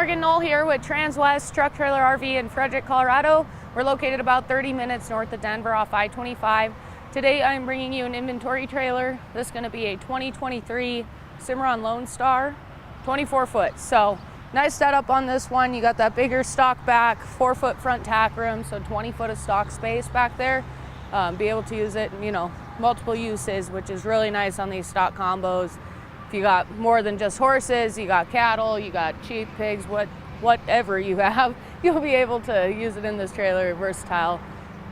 Morgan Knoll here with Transwest Truck Trailer RV in Frederick, Colorado. We're located about 30 minutes north of Denver off I-25. Today I'm bringing you an inventory trailer. This is going to be a 2023 Cimarron Lonestar, 24 foot. So nice setup on this one. You got that bigger stock back, 4-foot front tack room, so 20 foot of stock space back there. Be able to use it in, multiple uses, which is really nice on these stock combos. If you got more than just horses, you got cattle, you got sheep, pigs, whatever you have, you'll be able to use it in this trailer. Versatile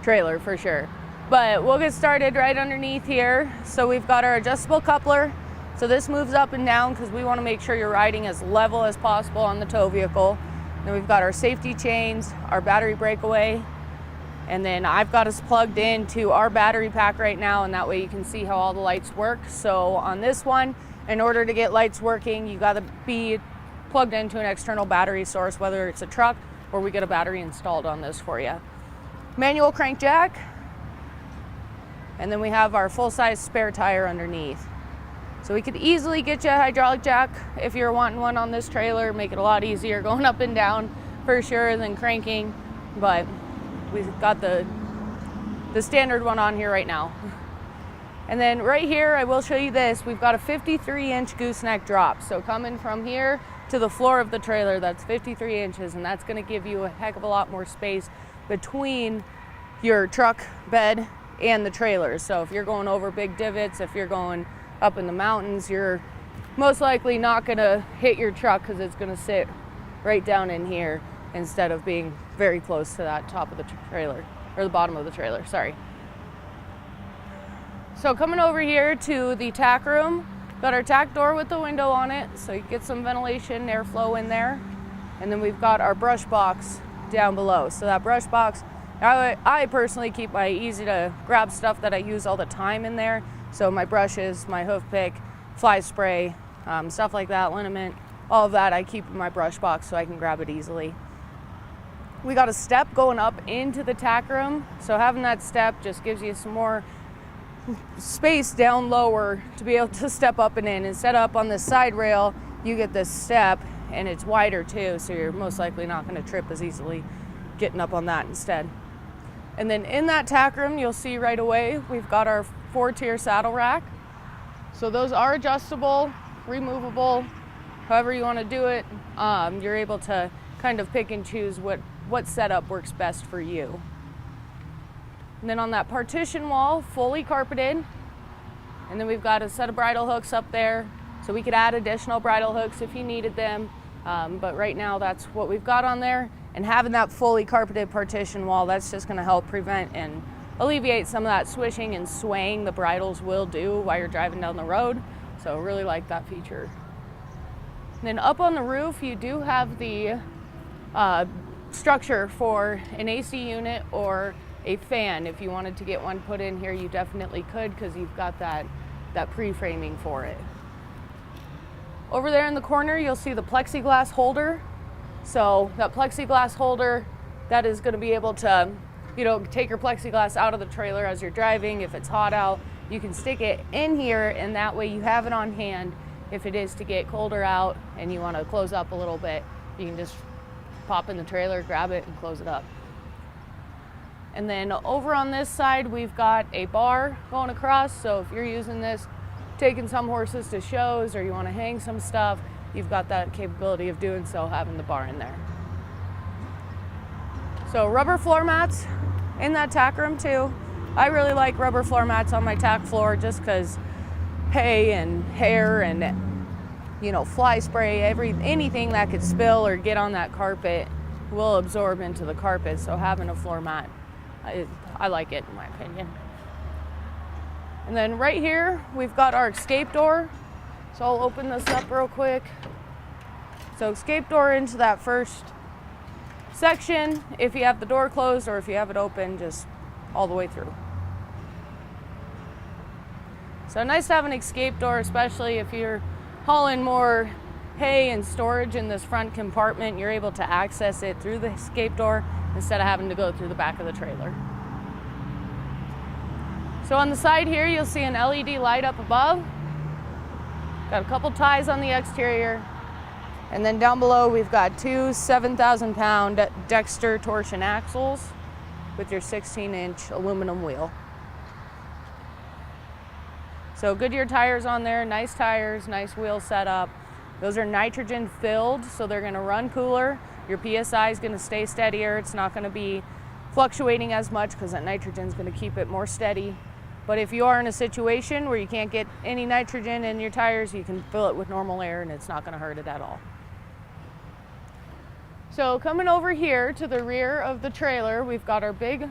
trailer for sure. But we'll get started right underneath here. So we've got our adjustable coupler. So this moves up and down because we want to make sure you're riding as level as possible on the tow vehicle. Then we've got our safety chains, our battery breakaway, and then I've got us plugged into our battery pack right now, and that way you can see how all the lights work. So on this one, in order to get lights working, you got to be plugged into an external battery source, whether it's a truck or we get a battery installed on this for you. Manual crank jack, and then we have our full-size spare tire underneath. So we could easily get you a hydraulic jack if you're wanting one on this trailer, make it a lot easier going up and down for sure than cranking, but we've got the standard one on here right now. And then right here, I will show you this. We've got a 53-inch gooseneck drop. So coming from here to the floor of the trailer, that's 53 inches, and that's gonna give you a heck of a lot more space between your truck bed and the trailer. So if you're going over big divots, if you're going up in the mountains, you're most likely not gonna hit your truck because it's gonna sit right down in here instead of being very close to that top of the trailer, or the bottom of the trailer, sorry. So coming over here to the tack room, got our tack door with the window on it, so you get some ventilation, airflow in there. And then we've got our brush box down below. So that brush box, I personally keep my easy to grab stuff that I use all the time in there. So my brushes, my hoof pick, fly spray, stuff like that, liniment, all of that I keep in my brush box so I can grab it easily. We got a step going up into the tack room. So having that step just gives you some more space down lower to be able to step up and in. Instead of up on this side rail, you get this step and it's wider too, so you're most likely not going to trip as easily getting up on that instead. And then in that tack room, you'll see right away we've got our 4-tier saddle rack. So those are adjustable, removable, however you want to do it. You're able to kind of pick and choose what setup works best for you. And then on that partition wall, fully carpeted. And then we've got a set of bridle hooks up there. So we could add additional bridle hooks if you needed them. But right now that's what we've got on there. And having that fully carpeted partition wall, that's just gonna help prevent and alleviate some of that swishing and swaying the bridles will do while you're driving down the road. So really like that feature. And then up on the roof, you do have the structure for an AC unit or a fan. If you wanted to get one put in here, you definitely could because you've got that pre-framing for it. Over there in the corner, you'll see the Plexiglas Holder. So that Plexiglas holder, that is going to be able to, take your plexiglass out of the trailer as you're driving. If it's hot out, you can stick it in here, and that way you have it on hand. If it is to get colder out and you want to close up a little bit, you can just pop in the trailer, grab it, and close it up. And then over on this side, we've got a bar going across. So if you're using this, taking some horses to shows, or you want to hang some stuff, you've got that capability of doing so, having the bar in there. So rubber floor mats in that tack room too. I really like rubber floor mats on my tack floor just because hay and hair and fly spray, anything that could spill or get on that carpet will absorb into the carpet. So having a floor mat, I like it in my opinion. And then right here, we've got our escape door. So I'll open this up real quick. So escape door into that first section, if you have the door closed or if you have it open, just all the way through. So nice to have an escape door, especially if you're hauling more hay and storage in this front compartment. You're able to access it through the escape door instead of having to go through the back of the trailer. So on the side here, you'll see an LED light up above. Got a couple ties on the exterior. And then down below, we've got two 7,000-pound Dexter torsion axles with your 16-inch aluminum wheel. So Goodyear tires on there, nice tires, nice wheel setup. Those are nitrogen filled, so they're gonna run cooler. Your PSI is gonna stay steadier. It's not gonna be fluctuating as much because that nitrogen is gonna keep it more steady. But if you are in a situation where you can't get any nitrogen in your tires, you can fill it with normal air and it's not gonna hurt it at all. So coming over here to the rear of the trailer, we've got our big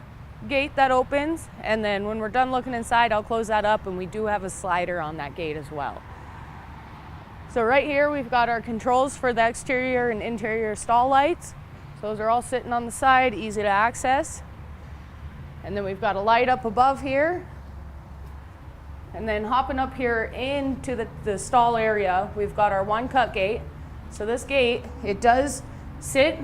gate that opens, and then when we're done looking inside, I'll close that up, and we do have a slider on that gate as well. So right here, we've got our controls for the exterior and interior stall lights. So those are all sitting on the side, easy to access. And then we've got a light up above here. And then hopping up here into the stall area, we've got our one cut gate. So this gate, it does sit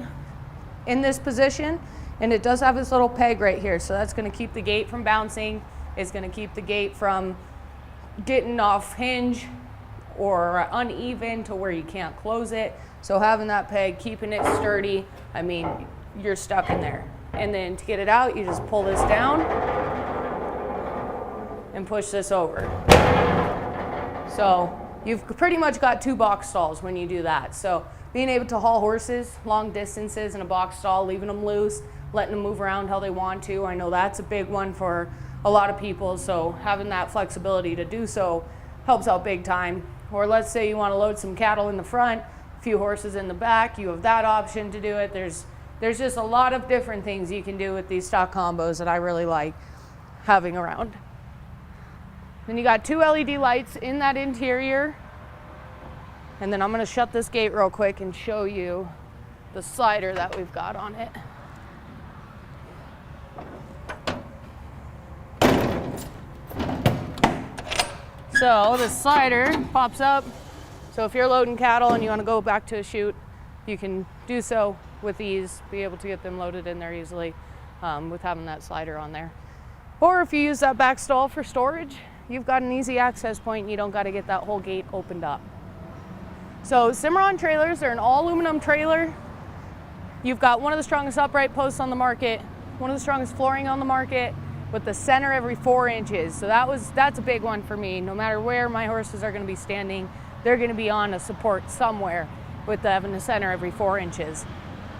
in this position, and it does have this little peg right here. So that's gonna keep the gate from bouncing. It's gonna keep the gate from getting off hinge or uneven to where you can't close it. So having that peg, keeping it sturdy, I mean, you're stuck in there. And then to get it out, you just pull this down and push this over. So you've pretty much got two box stalls when you do that. So being able to haul horses long distances in a box stall, leaving them loose, letting them move around how they want to. I know that's a big one for a lot of people, so having that flexibility to do so helps out big time. Or let's say you want to load some cattle in the front, a few horses in the back, you have that option to do it. There's just a lot of different things you can do with these stock combos that I really like having around. Then you got two LED lights in that interior. And then I'm going to shut this gate real quick and show you the slider that we've got on it. So the slider pops up. So if you're loading cattle and you want to go back to a chute, you can do so with ease, be able to get them loaded in there easily with having that slider on there. Or if you use that back stall for storage, you've got an easy access point and you don't got to get that whole gate opened up. So Cimarron trailers are an all aluminum trailer. You've got one of the strongest upright posts on the market, one of the strongest flooring on the market, with the center every 4 inches. So that's a big one for me. No matter where my horses are going to be standing, they're going to be on a support somewhere with having the center every 4 inches.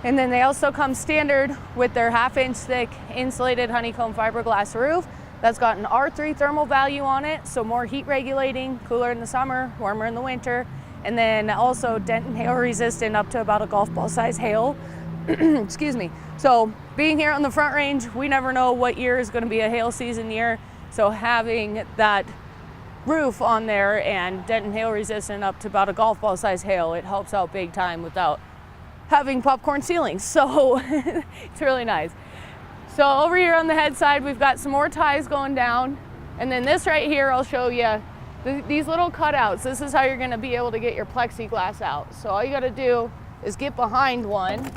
And then they also come standard with their 1/2 inch thick insulated honeycomb fiberglass roof. That's got an R3 thermal value on it, so more heat regulating, cooler in the summer, warmer in the winter. And then also dent and hail resistant up to about a golf ball size hail. Excuse me. So being here on the Front Range, we never know what year is going to be a hail season year. So having that roof on there and dent and hail resistant up to about a golf ball size hail, it helps out big time without having popcorn ceilings. So it's really nice. So over here on the head side, we've got some more ties going down. And then this right here, I'll show you these little cutouts. This is how you're going to be able to get your plexiglass out. So all you got to do is get behind one.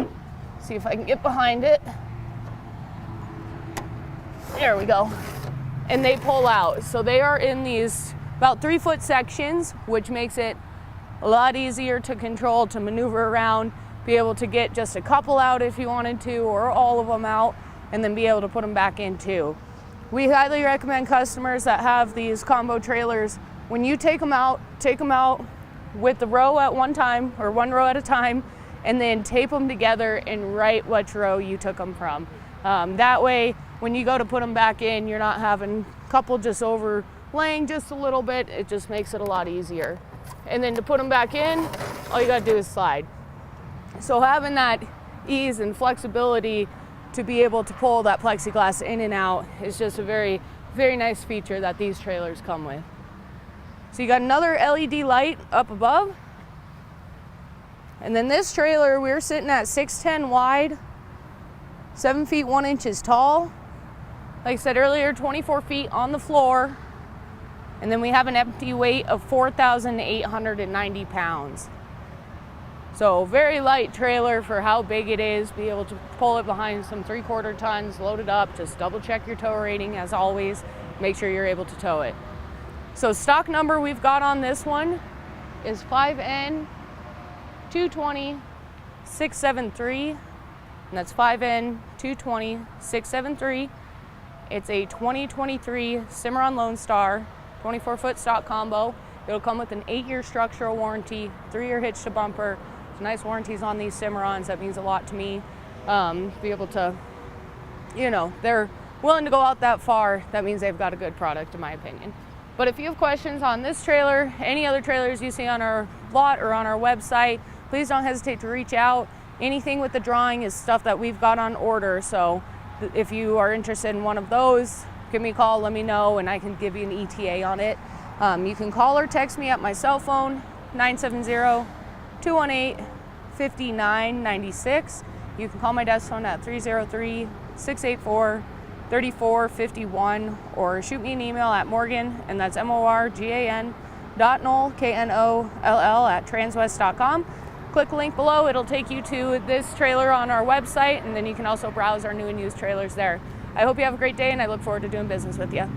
See if I can get behind it. There we go. And they pull out. So they are in these about 3-foot sections, which makes it a lot easier to control, to maneuver around, be able to get just a couple out if you wanted to, or all of them out, and then be able to put them back in too. We highly recommend customers that have these combo trailers, when you take them out with the row at one time, or one row at a time, and then tape them together and write which row you took them from. That way, when you go to put them back in, you're not having a couple just overlaying just a little bit. It just makes it a lot easier. And then to put them back in, all you gotta do is slide. So having that ease and flexibility to be able to pull that plexiglass in and out is just a very, very nice feature that these trailers come with. So you got another LED light up above. And then this trailer, we're sitting at 6'10" wide, 7 feet 1 inches tall. Like I said earlier, 24 feet on the floor. And then we have an empty weight of 4,890 pounds. So very light trailer for how big it is. Be able to pull it behind some 3/4 tons, load it up, just double check your tow rating as always. Make sure you're able to tow it. So stock number we've got on this one is 5N 220-673, and that's 5N220-673. It's a 2023 Cimarron Lonestar 24-foot stock combo. It'll come with an 8-year structural warranty, 3-year hitch to bumper. It's nice warranties on these Cimarrons. That means a lot to me. Be able to, you know, they're willing to go out that far. That means they've got a good product, in my opinion. But if you have questions on this trailer, any other trailers you see on our lot or on our website, please don't hesitate to reach out. Anything with the drawing is stuff that we've got on order. So if you are interested in one of those, give me a call, let me know, and I can give you an ETA on it. You can call or text me at my cell phone, 970-218-5996. You can call my desk phone at 303-684-3451, or shoot me an email at Morgan, and that's MORGAN .Knoll, KNOLL @transwest.com. Click the link below, it'll take you to this trailer on our website, and then you can also browse our new and used trailers there. I hope you have a great day, and I look forward to doing business with you.